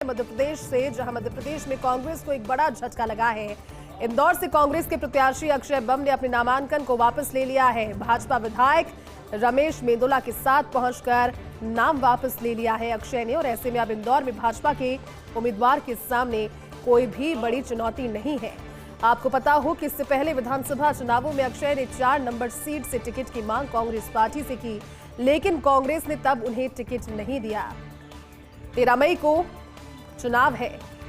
मध्य प्रदेश से, जहां मध्य प्रदेश में कांग्रेस को एक बड़ा झटका लगा है। इंदौर से कांग्रेस के प्रत्याशी अक्षय बम ने अपने नामांकन को वापस ले लिया है। भाजपा विधायक रमेश मेंदोला के साथ पहुंचकर नाम वापस ले लिया है अक्षय ने, और ऐसे में अब इंदौर में भाजपा के उम्मीदवार के सामने कोई भी बड़ी चुनौती नहीं है। आपको पता हो कि इससे पहले विधानसभा चुनावों में अक्षय ने 4 नंबर सीट से टिकट की मांग कांग्रेस पार्टी से की, लेकिन कांग्रेस ने तब उन्हें टिकट नहीं दिया। 13 मई को चुनाव है,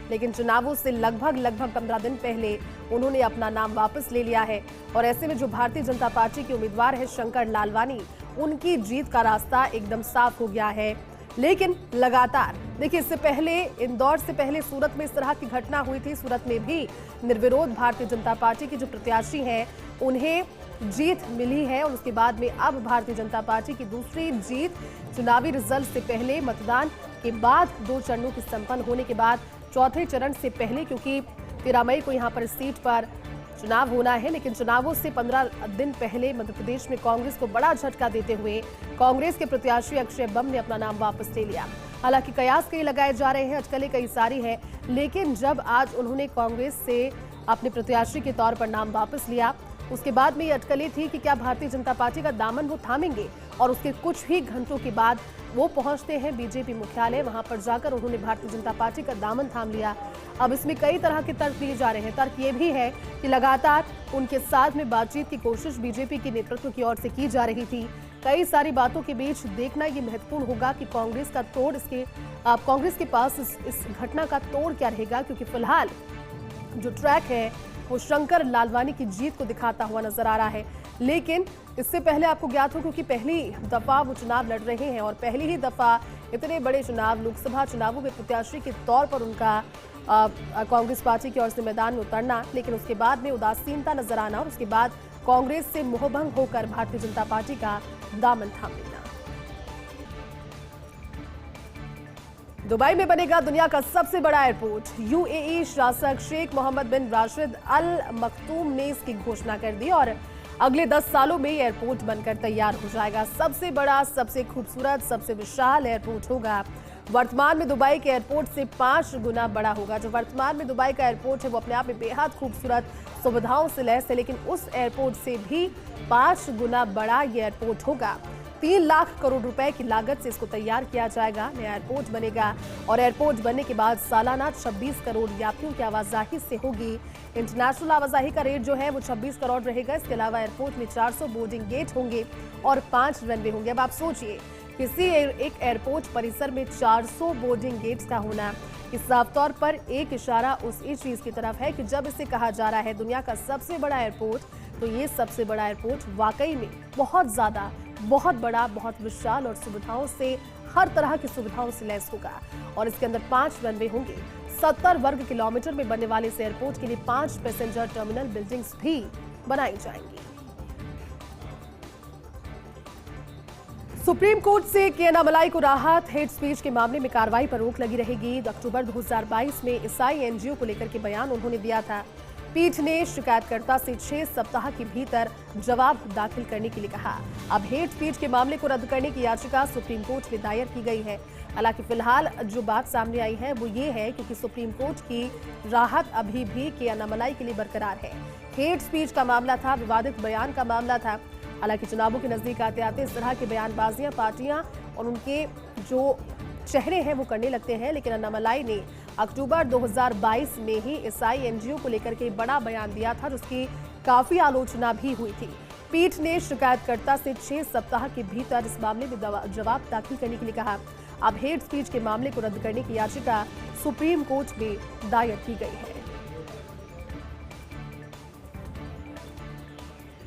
लेकिन चुनावों से लगभग 15 दिन पहले उन्होंने अपना नाम वापस ले लिया है। और ऐसे में जो भारतीय जनता पार्टी के उम्मीदवार है शंकर लालवानी, उनकी जीत का रास्ता एकदम साफ हो गया है। लेकिन लगातार देखिए, इससे पहले इंदौर से पहले सूरत में इस तरह की घटना हुई थी। सूरत में भी निर्विरोध भारतीय जनता पार्टी के जो प्रत्याशी हैं उन्हें जीत मिली है, और उसके बाद में अब भारतीय जनता पार्टी की दूसरी जीत चुनावी रिजल्ट से पहले, मतदान के बाद 2 चरणों की संपन्न होने के बाद चौथे चरण से पहले, क्योंकि 13 मई को यहां पर इस सीट पर चुनाव होना है, लेकिन चुनावों से 15 दिन पहले मध्य प्रदेश में कांग्रेस को बड़ा झटका देते हुए कांग्रेस के प्रत्याशी अक्षय बम ने अपना नाम वापस ले लिया। हालांकि कयास कई लगाए जा रहे हैं, अटकलें कई सारी है, लेकिन जब आज उन्होंने कांग्रेस से अपने प्रत्याशी के तौर पर नाम वापस लिया, उसके बाद में ये अटकलें थी कि क्या भारतीय जनता पार्टी का दामन वो थामेंगे, और उसके कुछ ही घंटों के बाद वो पहुंचते हैं बीजेपी मुख्यालय। वहां पर जाकर उन्होंने भारतीय जनता पार्टी का दामन थाम लिया। अब इसमें कई तरह के तर्क दिए जा रहे हैं। तर्क ये भी है कि लगातार उनके साथ में बातचीत की कोशिश बीजेपी के नेतृत्व की ओर से की जा रही थी। कई सारी बातों के बीच देखना ये महत्वपूर्ण होगा कि कांग्रेस का तोड़ कांग्रेस के पास इस घटना का तोड़ क्या रहेगा, क्योंकि फिलहाल जो ट्रैक है वो शंकर लालवानी की जीत को दिखाता हुआ नजर आ रहा है। लेकिन इससे पहले आपको ज्ञात हो, क्योंकि पहली दफा वो चुनाव लड़ रहे हैं और पहली ही दफा इतने बड़े चुनाव, लोकसभा चुनावों में प्रत्याशी के तौर पर उनका कांग्रेस पार्टी की ओर से मैदान में उतरना, लेकिन उसके बाद में उदासीनता नजर आना, और उसके बाद कांग्रेस से मोहभंग होकर भारतीय जनता पार्टी का दामन थाम लेना। दुबई में बनेगा दुनिया का सबसे बड़ा एयरपोर्ट। यूएई शासक शेख मोहम्मद बिन राशिद अल मखतूम ने इसकी घोषणा कर दी, और अगले 10 सालों में एयरपोर्ट बनकर तैयार हो जाएगा। सबसे बड़ा, सबसे खूबसूरत, सबसे विशाल एयरपोर्ट होगा। वर्तमान में दुबई के एयरपोर्ट से 5 गुना बड़ा होगा। जो वर्तमान में दुबई का एयरपोर्ट है वो अपने आप में बेहद खूबसूरत सुविधाओं से लैस है, लेकिन उस एयरपोर्ट से भी 5 गुना बड़ा ये एयरपोर्ट होगा। 3 लाख करोड़ रुपए की लागत से इसको तैयार किया जाएगा। नया एयरपोर्ट बनेगा, और एयरपोर्ट बनने के बाद सालाना 26 करोड़ यात्रियों की आवाजाही से होगी। इंटरनेशनल आवाजाही का रेट जो है वो 26 करोड़ रहेगा। इसके अलावा एयरपोर्ट में 400 बोर्डिंग गेट होंगे और 5 रनवे होंगे। अब आप सोचिए, किसी एक एयरपोर्ट परिसर में 400 बोर्डिंग गेट्स का होना, इस साफ तौर पर एक इशारा उस इस चीज की तरफ है कि जब इसे कहा जा रहा है दुनिया का सबसे बड़ा एयरपोर्ट, तो ये सबसे बड़ा एयरपोर्ट वाकई में बहुत ज्यादा, बहुत बड़ा, बहुत विशाल और सुविधाओं से, हर तरह की सुविधाओं से लैस होगा। और इसके अंदर 5 रनवे होंगे। 70 वर्ग किलोमीटर में बनने वाले इस एयरपोर्ट के लिए 5 पैसेंजर टर्मिनल बिल्डिंग्स भी बनाई जाएंगी। सुप्रीम कोर्ट से केएन मलाई को राहत। हेट स्पीच के मामले में कार्रवाई पर रोक लगी रहेगी। अक्टूबर 2022 में ईसाई एनजीओ को लेकर के बयान उन्होंने दिया था। पीठ ने शिकायतकर्ता से 6 सप्ताह के भीतर जवाब दाखिल करने के लिए कहा। अब हेट स्पीच के मामले को रद्द करने की याचिका सुप्रीम कोर्ट में दायर की गई है। हालांकि फिलहाल जो बात सामने आई है वो ये है, क्योंकि सुप्रीम कोर्ट की राहत अभी भी केएन मलाई के लिए बरकरार है। हेट स्पीच का मामला था, विवादित बयान का मामला था। हालांकि चुनावों के नजदीक आते आते इस तरह की बयानबाजियां पार्टियां और उनके जो चेहरे हैं वो करने लगते हैं, लेकिन अन्नामलाई ने अक्टूबर 2022 में ही ईसाई एनजीओ को लेकर के बड़ा बयान दिया था, जिसकी काफी आलोचना भी हुई थी। पीठ ने शिकायतकर्ता से 6 सप्ताह के भीतर इस मामले में जवाब दाखिल करने के लिए कहा। अब हेट स्पीच के मामले को रद्द करने की याचिका सुप्रीम कोर्ट में दायर की गई है।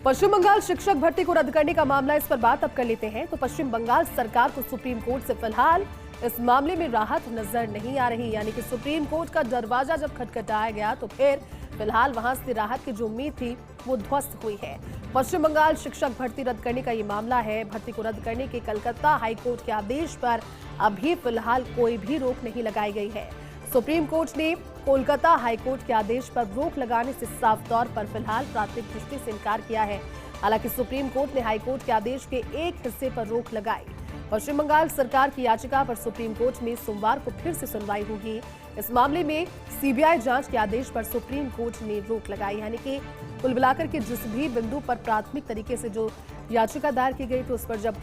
पश्चिम बंगाल शिक्षक भर्ती को रद्द करने का मामला, इस पर बात अब कर लेते हैं। तो पश्चिम बंगाल सरकार को सुप्रीम कोर्ट से फिलहाल इस मामले में राहत नजर नहीं आ रही, यानी कि सुप्रीम कोर्ट का दरवाजा जब खटखटाया गया तो फिर फिलहाल वहां से राहत की जो उम्मीद थी वो ध्वस्त हुई है। पश्चिम बंगाल शिक्षक भर्ती रद्द करने का ये मामला है। भर्ती को रद्द करने के कलकत्ता हाईकोर्ट के आदेश पर अभी फिलहाल कोई भी रोक नहीं लगाई गई है। सुप्रीम कोर्ट ने कोलकाता हाईकोर्ट के आदेश पर रोक लगाने से साफ तौर पर फिलहाल प्राथमिक दृष्टि से इनकार किया है। हालांकि सुप्रीम कोर्ट ने हाईकोर्ट के आदेश के एक हिस्से पर रोक लगाई। पश्चिम बंगाल सरकार की याचिका पर सुप्रीम कोर्ट में सोमवार को फिर से सुनवाई होगी। इस मामले में सीबीआई जांच के आदेश पर सुप्रीम कोर्ट ने रोक लगाई, यानी कि कुल मिलाकर के जिस भी बिंदु पर प्राथमिक तरीके से जो याचिका दायर की गई थी उस पर जब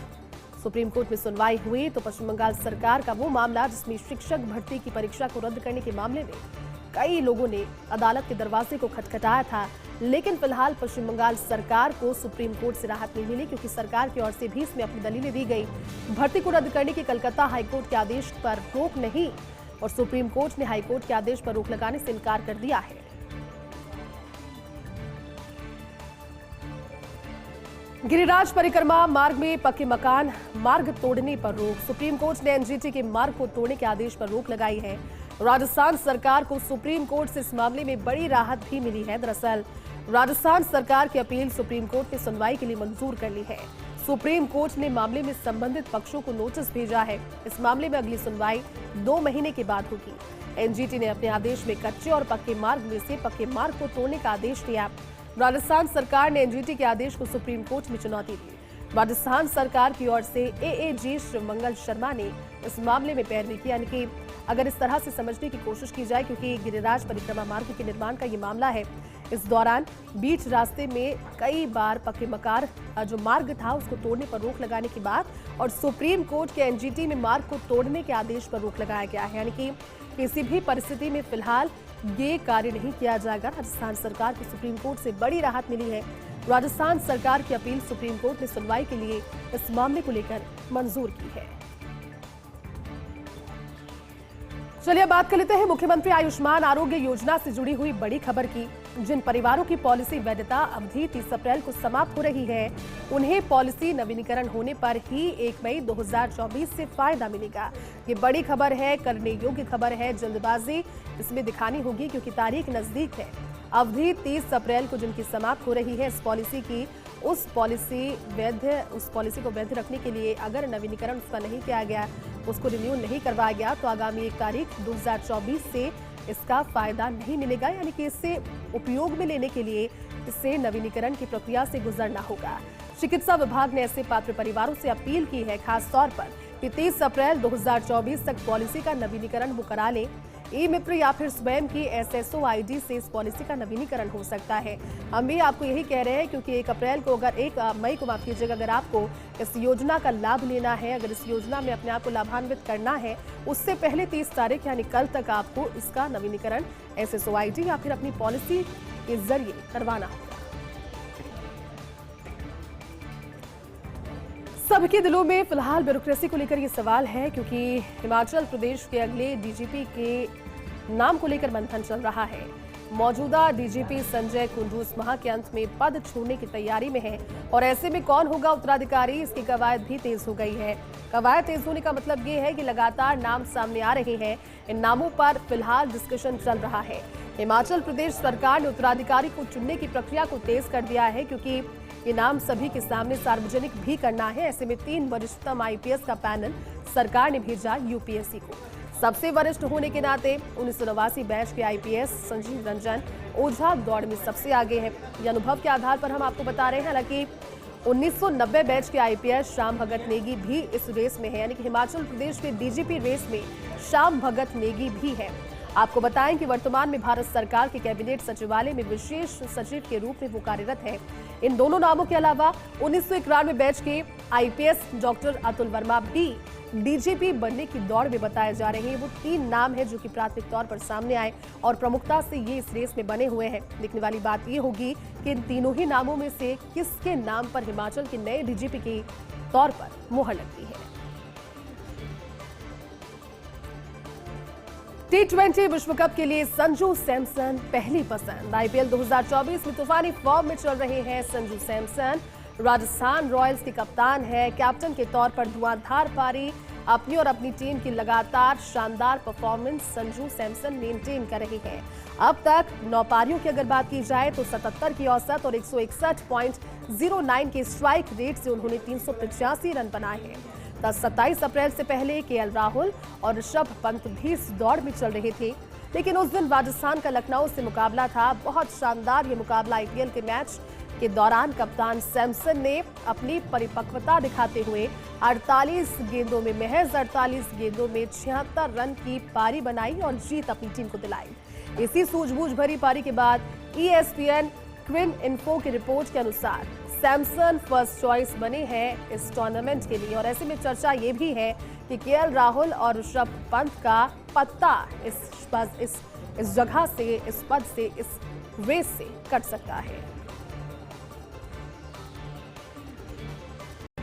सुप्रीम कोर्ट में सुनवाई हुई तो पश्चिम बंगाल सरकार का वो मामला जिसमें शिक्षक भर्ती की परीक्षा को रद्द करने के मामले में कई लोगों ने अदालत के दरवाजे को खटखटाया था, लेकिन फिलहाल पश्चिम बंगाल सरकार को सुप्रीम कोर्ट से राहत नहीं मिली क्योंकि सरकार की ओर से भी इसमें अपनी दलीलें दी गई। भर्ती को रद्द करने के कलकत्ता हाईकोर्ट के आदेश पर रोक नहीं और सुप्रीम कोर्ट ने हाईकोर्ट के आदेश पर रोक लगाने से इनकार कर दिया है। गिरिराज परिक्रमा मार्ग में पक्के मकान मार्ग तोड़ने पर रोक। सुप्रीम कोर्ट ने एनजीटी के मार्ग को तोड़ने के आदेश पर रोक लगाई है। राजस्थान सरकार को सुप्रीम कोर्ट से इस मामले में बड़ी राहत भी मिली है। दरअसल राजस्थान सरकार की अपील सुप्रीम कोर्ट ने सुनवाई के लिए मंजूर कर ली है। सुप्रीम कोर्ट ने मामले में संबंधित पक्षों को नोटिस भेजा है। इस मामले में अगली सुनवाई 2 महीने के बाद होगी। एनजीटी ने अपने आदेश में कच्चे और पक्के मार्ग में से पक्के मार्ग को तोड़ने का आदेश दिया। राजस्थान सरकार ने एनजीटी के आदेश को सुप्रीम कोर्ट में चुनौती दी। राजस्थान सरकार की ओर से एएजी शिवमंगल शर्मा ने इस मामले में पैरवी की, यानी कि अगर इस तरह से समझने की कोशिश की जाए क्योंकि गिरिराज परिक्रमा मार्ग के निर्माण का ये मामला है। इस दौरान बीच रास्ते में कई बार पक्के मकान जो मार्ग था उसको तोड़ने पर रोक लगाने के बाद और सुप्रीम कोर्ट के एनजीटी में मार्ग को तोड़ने के आदेश पर रोक लगाया गया है, यानी कि किसी भी परिस्थिति में फिलहाल ये कार्य नहीं किया जाएगा। राजस्थान सरकार को सुप्रीम कोर्ट से बड़ी राहत मिली है। राजस्थान सरकार की अपील सुप्रीम कोर्ट ने सुनवाई के लिए इस मामले को लेकर मंजूर की है। चलिए बात कर लेते हैं मुख्यमंत्री आयुष्मान आरोग्य योजना से जुड़ी हुई बड़ी खबर की। जिन परिवारों की पॉलिसी वैधता अवधि 30 अप्रैल को समाप्त हो रही है उन्हें पॉलिसी नवीनीकरण होने पर ही 1 मई 2024 से फायदा मिलेगा। ये बड़ी खबर है, करने योग्य खबर है। जल्दबाजी इसमें दिखानी होगी क्योंकि तारीख नजदीक है। अवधि 30 अप्रैल को जिनकी समाप्त हो रही है इस पॉलिसी की, उस पॉलिसी को वैध रखने के लिए अगर नवीनीकरण उसका नहीं किया गया, उसको रिन्यू नहीं करवाया गया तो आगामी 1 तारीख 2024 से इसका फायदा नहीं मिलेगा, यानी कि इससे उपयोग में लेने के लिए इससे नवीनीकरण की प्रक्रिया से गुजरना होगा। चिकित्सा विभाग ने ऐसे पात्र परिवारों से अपील की है खास तौर पर कि 30 अप्रैल 2024 तक पॉलिसी का नवीनीकरण वो करा लें। ई मित्र या फिर स्वयं की एसएसओ आईडी से इस पॉलिसी का नवीनीकरण हो सकता है। हम भी आपको यही कह रहे हैं क्योंकि 1 अप्रैल को अगर 1 मई को माफ कीजिएगा, अगर आपको इस योजना का लाभ लेना है, अगर इस योजना में अपने आप को लाभान्वित करना है, उससे पहले 30 तारीख यानी कल तक आपको इसका नवीनीकरण एसएसओ आईडी या फिर अपनी पॉलिसी के जरिए करवाना होगा। सबके दिलों में फिलहाल ब्यूरोक्रेसी को लेकर ये सवाल है क्योंकि हिमाचल प्रदेश के अगले डीजीपी के नाम को लेकर मंथन चल रहा है। मौजूदा डीजीपी संजय कुंडू इस माह के अंत में पद छोड़ने की तैयारी में है और ऐसे में कौन होगा उत्तराधिकारी, इसकी कवायद भी तेज हो गई है। कवायद तेज होने का मतलब ये है कि लगातार नाम सामने आ रहे हैं। इन नामों पर फिलहाल डिस्कशन चल रहा है। हिमाचल प्रदेश सरकार ने उत्तराधिकारी को चुनने की प्रक्रिया को तेज कर दिया है क्योंकि ये नाम सभी के सामने सार्वजनिक भी करना है। ऐसे में 3 वरिष्ठतम आईपीएस का पैनल सरकार ने भेजा यूपीएससी को। सबसे वरिष्ठ होने के नाते 1989 बैच के आईपीएस संजीव रंजन ओझा दौड़ में सबसे आगे है। ये अनुभव के आधार पर हम आपको बता रहे हैं। हालांकि 1990 बैच के आईपीएस श्याम भगत नेगी भी इस रेस में है, यानी कि हिमाचल प्रदेश के डीजीपी रेस में श्याम भगत नेगी भी है। आपको बताएं कि वर्तमान में भारत सरकार के कैबिनेट सचिवालय में विशेष सचिव के रूप में वो कार्यरत है। इन दोनों नामों के अलावा 1991 बैच के आईपीएस डॉक्टर अतुल वर्मा भी डीजीपी बनने की दौड़ में बताए जा रहे हैं। वो 3 नाम है जो कि प्राथमिक तौर पर सामने आए और प्रमुखता से ये इस रेस में बने हुए हैं। देखने वाली बात ये होगी कि इन तीनों ही नामों में से किसके नाम पर हिमाचल के नए डीजीपी के तौर पर मुहर लगती है। T20 विश्व कप के लिए संजू सैमसन पहली पसंद। आईपीएल 2024 में तूफानी फॉर्म में चल रहे हैं संजू सैमसन। राजस्थान रॉयल्स के कप्तान है। कैप्टन के तौर पर धुआंधार पारी अपनी और अपनी टीम की लगातार शानदार परफॉर्मेंस संजू सैमसन मेंटेन कर रहे हैं। अब तक 9 पारियों की अगर बात की जाए तो 77 की औसत और 161.09 के स्ट्राइक रेट से उन्होंने 385 रन बनाए हैं। 27 अप्रैल से पहले केएल राहुल और ऋषभ पंत भी इस दौड़ में चल रहे थे, लेकिन उस दिन राजस्थान का लखनऊ से मुकाबला था। बहुत शानदार ये मुकाबला आईपीएल के मैच के दौरान कप्तान सैमसन ने अपनी परिपक्वता दिखाते हुए 48 गेंदों में महज 48 गेंदों में 76 रन की पारी बनाई और जीत अपनी टीम को दिलाई। इसी सूझबूझ भरी पारी के बाद ESPN क्विन इन्फो की रिपोर्ट के अनुसार सैमसन फर्स्ट चॉइस बने हैं इस टूर्नामेंट के लिए और ऐसे में चर्चा ये भी है कि KL राहुल और ऋषभ पंत का पत्ता इस जगह से, इस पद से, इस रेस से कट सकता है।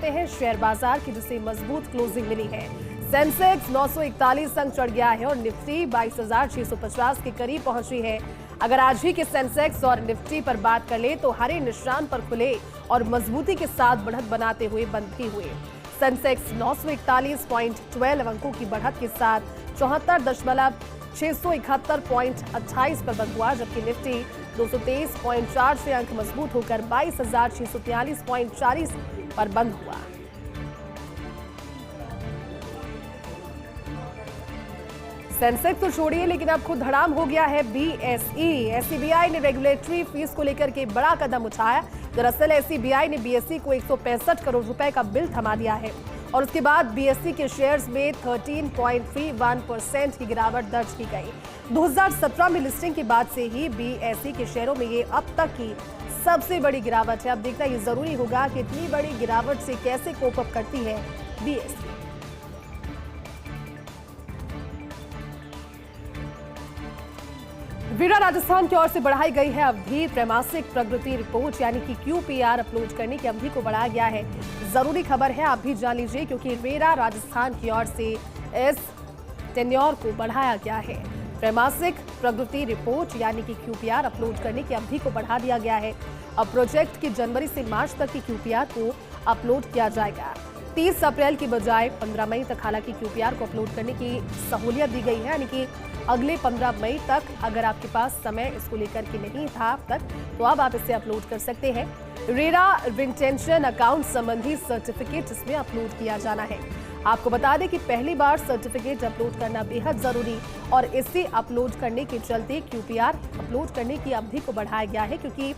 हैं शेयर बाजार की जिसे मजबूत क्लोजिंग मिली है। सेंसेक्स 941 अंक चढ़ गया है और निफ्टी 22,650 के करीब पहुंची है। अगर आज ही के सेंसेक्स और निफ्टी पर बात कर ले तो हरे निशान पर खुले और मजबूती के साथ बढ़त बनाते हुए बंद भी हुए। सेंसेक्स 941.12 अंकों की बढ़त के साथ 74,671.28 पर बंद हुआ, जबकि निफ्टी 223.46 अंक मजबूत होकर 22,643.40 पर बंद हुआ। सेंसेक्स तो छोड़िए लेकिन अब खुद धड़ाम हो गया है BSE। SEBI ने रेगुलेटरी फीस को लेकर के बड़ा कदम उठाया। दरअसल SEBI ने BSE को 165 करोड़ रुपए का बिल थमा दिया है और उसके बाद BSE के शेयर्स में 13.31% की गिरावट दर्ज की गई। 2017 में लिस्टिंग के बाद से ही BSE के शेयरों में ये अब तक की सबसे बड़ी गिरावट है। अब देखना ये जरूरी होगा कि इतनी बड़ी गिरावट से कैसे कोप अप करती है BSE। वीरा राजस्थान की ओर से बढ़ाई गई है अवधि। त्रैमासिक प्रगति रिपोर्ट यानी कि QPR अपलोड करने की अवधि को बढ़ाया गया है। जरूरी खबर है, आप भी जान लीजिए, क्योंकि वीरा राजस्थान की ओर से इस टेन्योर को बढ़ाया गया है। त्रैमासिक प्रगति रिपोर्ट यानी कि QPR अपलोड करने की अवधि को बढ़ा दिया गया है। अब प्रोजेक्ट की जनवरी से मार्च तक की QPR को अपलोड किया जाएगा। 30 अप्रैल की बजाय 15 मई तक हालांकि QPR को अपलोड करने की सहूलियत दी गई है, यानी कि अगले 15 मई तक अगर आपके पास समय इसको लेकर के नहीं था अब तक, तो अब आप इसे अपलोड कर सकते हैं। रेरा रिटेंशन अकाउंट संबंधी सर्टिफिकेट इसमें अपलोड किया जाना है। आपको बता दें कि पहली बार सर्टिफिकेट अपलोड करना बेहद जरूरी और इसे अपलोड करने के चलते QPR अपलोड करने की अवधि को बढ़ाया गया है, क्योंकि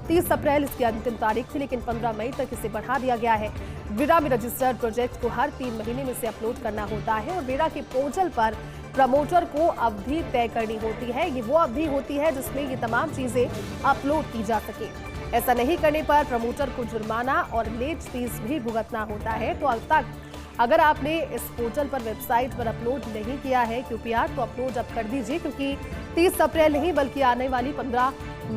30 अप्रैल इसकी अंतिम तारीख थी, लेकिन 15 मई तक इसे बढ़ा दिया गया है। वीरा में रजिस्टर्ड प्रोजेक्ट को हर 3 महीने में से अपलोड करना होता है और वीरा के पोर्टल पर प्रमोटर को अवधि तय करनी होती है। ये वो अवधि होती है जिसमें ये तमाम चीजें अपलोड की जा सके। ऐसा नहीं करने पर प्रमोटर को जुर्माना और लेट फीस भी भुगतना होता है। तो अब तक अगर आपने इस पोर्टल पर, वेबसाइट पर अपलोड नहीं किया है QPR, तो अपलोड अब कर दीजिए, क्योंकि 30 अप्रैल नहीं बल्कि आने वाली 15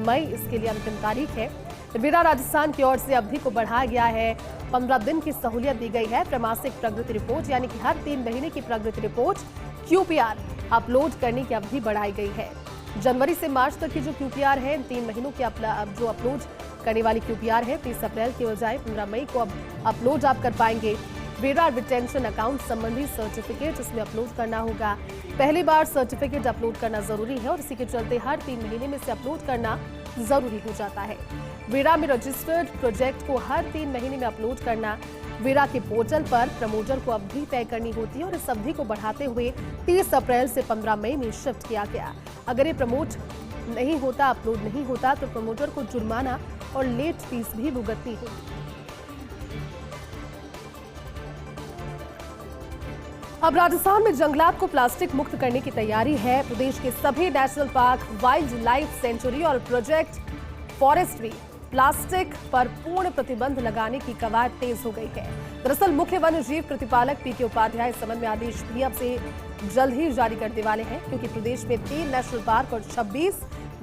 मई इसके लिए अंतिम तारीख है। वीरा राजस्थान की ओर से अवधि को बढ़ाया गया है। 15 दिन की सहूलियत दी गई है। त्रैमासिक प्रगति रिपोर्ट यानी कि हर 3 महीने की प्रगति रिपोर्ट QPR अपलोड करने की अवधि बढ़ाई गई है। जनवरी से मार्च तक की जो QPR है, 3 महीनों की जो अपलोड करने वाली QPR है, 30 अप्रैल की बजाय 15 मई को अब अपलोड आप कर पाएंगे। वीरा रिटेंशन अकाउंट संबंधी सर्टिफिकेट इसमें अपलोड करना होगा। पहली बार सर्टिफिकेट अपलोड करना जरूरी है और इसी के चलते हर 3 महीने में से अपलोड करना जरूरी हो जाता है। वीरा में रजिस्टर्ड प्रोजेक्ट को हर 3 महीने में अपलोड करना। वीरा के पोर्टल पर प्रमोटर को अवधि तय करनी होती है और इस अवधि को बढ़ाते हुए 30 अप्रैल से 15 मई में शिफ्ट किया गया। अगर ये प्रमोट नहीं होता, अपलोड नहीं होता, तो प्रमोटर को जुर्माना और लेट फीस भी भुगतनी होगी। अब राजस्थान में जंगलात को प्लास्टिक मुक्त करने की तैयारी है। प्रदेश के सभी national park, wild life sanctuary और प्रोजेक्ट फॉरेस्ट में प्लास्टिक पर पूर्ण प्रतिबंध लगाने की कवायद तेज हो गई है। दरअसल मुख्य वन्य जीव प्रतिपालक PK उपाध्याय इस संबंध में आदेश भी अब से जल्द ही जारी करने वाले हैं, क्योंकि प्रदेश में 3 नेशनल पार्क और 26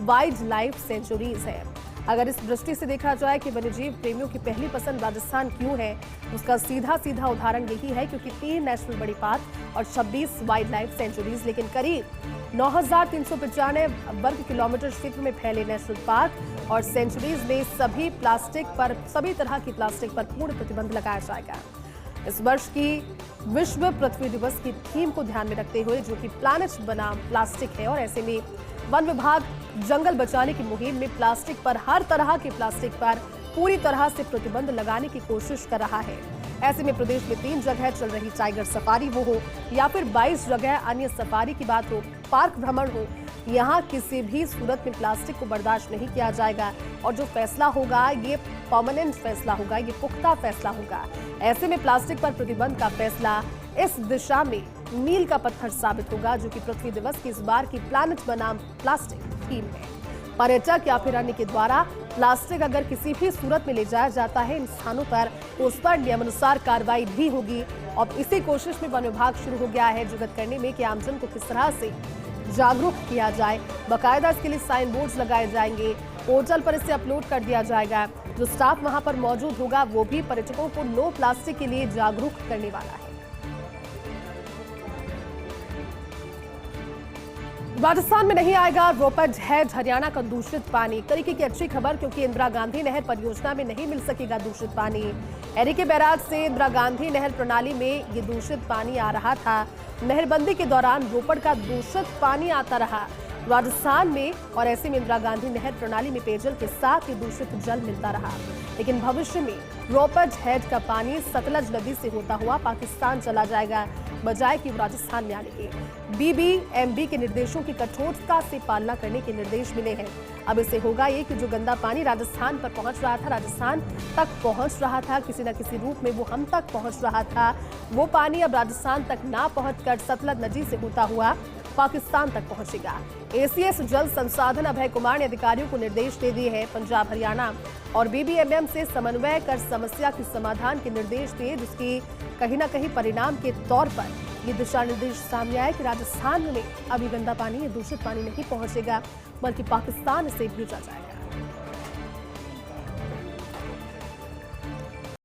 वाइल्ड लाइफ सेंचुरीज है। अगर इस दृष्टि से देखा जाए कि वन्यजीव प्रेमियों की पहली पसंद राजस्थान क्यों है, उसका सीधा सीधा उदाहरण यही है क्योंकि 3 नेशनल बड़ी पार्क और 26 वाइल्ड लाइफ सेंचुरीज, लेकिन करीब 9,395 वर्ग किलोमीटर क्षेत्र में फैले नेशनल पार्क और सेंचुरीज में सभी तरह की प्लास्टिक पर पूर्ण प्रतिबंध लगाया जाएगा। इस वर्ष की विश्व पृथ्वी दिवस की थीम को ध्यान में रखते हुए, जो कि प्लैनेट बनाम प्लास्टिक है, और ऐसे में वन विभाग जंगल बचाने की मुहिम में प्लास्टिक पर, हर तरह के प्लास्टिक पर पूरी तरह से प्रतिबंध लगाने की कोशिश कर रहा है। ऐसे में प्रदेश में 3 जगह चल रही टाइगर सफारी वो हो या फिर 22 जगह अन्य सफारी की बात हो, पार्क भ्रमण हो, यहाँ किसी भी सूरत में प्लास्टिक को बर्दाश्त नहीं किया जाएगा और जो फैसला होगा ये परमानेंट फैसला होगा, ये पुख्ता फैसला होगा। ऐसे में प्लास्टिक पर प्रतिबंध का फैसला इस दिशा में मील का पत्थर साबित होगा, जो कि पृथ्वी दिवस की इस बार की प्लैनेट बनाम प्लास्टिक थीम है। पर्यटक या फिर अन्य के द्वारा प्लास्टिक अगर किसी भी सूरत में ले जाया जाता है इन स्थानों पर, तो उस पर नियमानुसार कार्रवाई भी होगी। और इसी कोशिश में वन विभाग शुरू हो गया है जुगत करने में कि आमजन को किस तरह से जागरूक किया जाए। बाकायदा इसके लिए साइन बोर्ड्स लगाए जाएंगे, पोर्टल पर इसे अपलोड कर दिया जाएगा। जो स्टाफ वहां पर मौजूद होगा वो भी पर्यटकों को नो प्लास्टिक के लिए जागरूक करने वाला है। राजस्थान में नहीं आएगा रोपड़ हैड हरियाणा का दूषित पानी। एक तरीके की अच्छी खबर, क्योंकि इंदिरा गांधी नहर परियोजना में नहीं मिल सकेगा दूषित पानी। एरिके बैराज से इंदिरा गांधी नहर प्रणाली में ये दूषित पानी आ रहा था। नहरबंदी के दौरान रोपड़ का दूषित पानी आता रहा राजस्थान में, और ऐसे में इंदिरा गांधी नहर प्रणाली में पेयजल के साथ ये दूषित जल मिलता रहा। लेकिन भविष्य में रोपड़ हैड का पानी सतलज नदी से होता हुआ पाकिस्तान चला जाएगा, बजाय कि राजस्थान में आने के। BBMB के निर्देशों की कठोरता से पालना करने के निर्देश मिले हैं। अब इससे होगा ये कि जो गंदा पानी राजस्थान पर पहुंच रहा था, राजस्थान तक पहुंच रहा था, किसी न किसी रूप में वो हम तक पहुंच रहा था, वो पानी अब राजस्थान तक ना पहुंचकर सतलज नदी से होता हुआ पाकिस्तान तक पहुंचेगा। ACS जल संसाधन अभय कुमार ने अधिकारियों को निर्देश दे दिए हैं। पंजाब, हरियाणा और BBMM से समन्वय कर समस्या के समाधान के निर्देश दिए, जिसकी कहीं न कहीं परिणाम के तौर पर ये दिशा निर्देश सामने आए कि राजस्थान में अभी गंदा पानी, दूषित पानी नहीं पहुंचेगा, बल्कि पाकिस्तान से भेजा जाएगा।